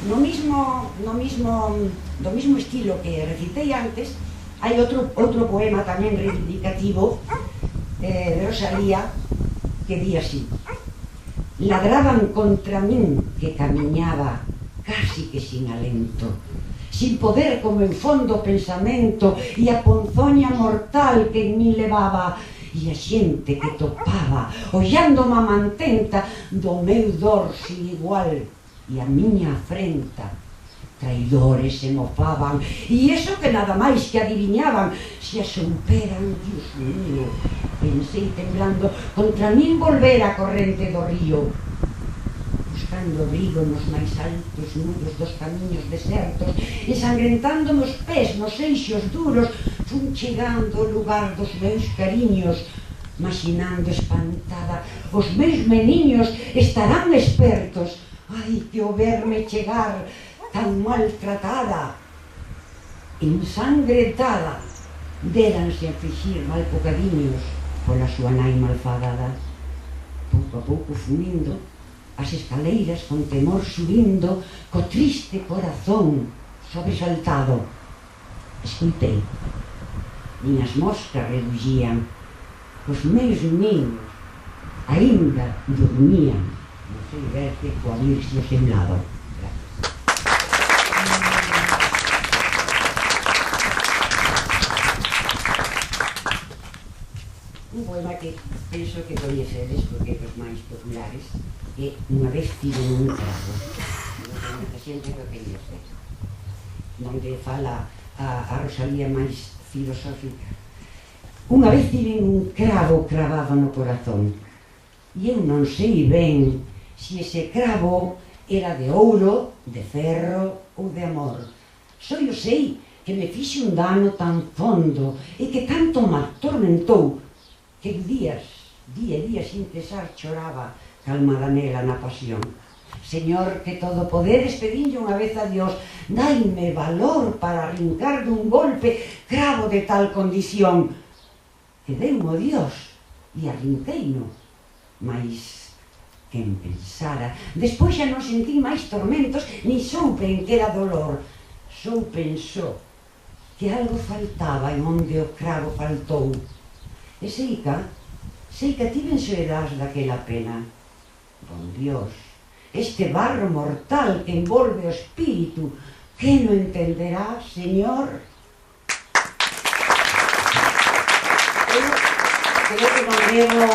do mismo estilo que recitei antes, hai outro poema tamén reivindicativo de Rosalía que di así: ladraban contra min que camiñaba casi que sin alento, sin poder como en fondo pensamento, e a ponzoña mortal que en min levaba, e a xente que topaba ollándome a mantenta do meu dor sin igual e a miña afrenta. Traidores se mofaban, e iso que nada máis que adiviñaban, se a souperan, Dios mío. Pensei temblando, contra min volver a corrente do río, buscando abrigo nos máis altos nudos dos camiños desertos, ensangrentando nos pés nos eixos duros, fun chegando ao lugar dos meus cariños, imaginando espantada os meus meniños estarán espertos. Ai, que ao verme chegar tan maltratada, ensangrentada, déranse a fixir mal bocadiños pola súa nai malfadada. Pouco a pouco fumindo as escaleiras con temor subindo, co triste corazón sobresaltado, escoitei, miñas moscas reduxían, os meus niños aínda dormían, non sei ver que coa virxe ao seu lado. Un poema que penso que coñecedes porque é dos máis populares, que unha vez tiven un cravo, moita xente que coñece, onde fala a Rosalía máis filosófica. Unha vez tiven un cravo cravado no corazón, e eu non sei ben se ese cravo era de ouro, de ferro ou de amor. Só eu sei que me fixe un dano tan fondo e que tanto me atormentou que día e día sin cesar choraba calmada nela na pasión. Señor, que todo poderes, pedinlle unha vez a Dios, daime valor para arrincar dun golpe cravo de tal condición. E deu-mo Dios e arrinqueino, mas quen pensara, despois xa non sentí máis tormentos, ni soupen que era dolor. Soupen só que algo faltaba en onde o cravo faltou. E seica tiven soedades daquela pena. Bon Dios, este barro mortal que envolve o espírito, que non entenderá, Señor? Eu creo que non debo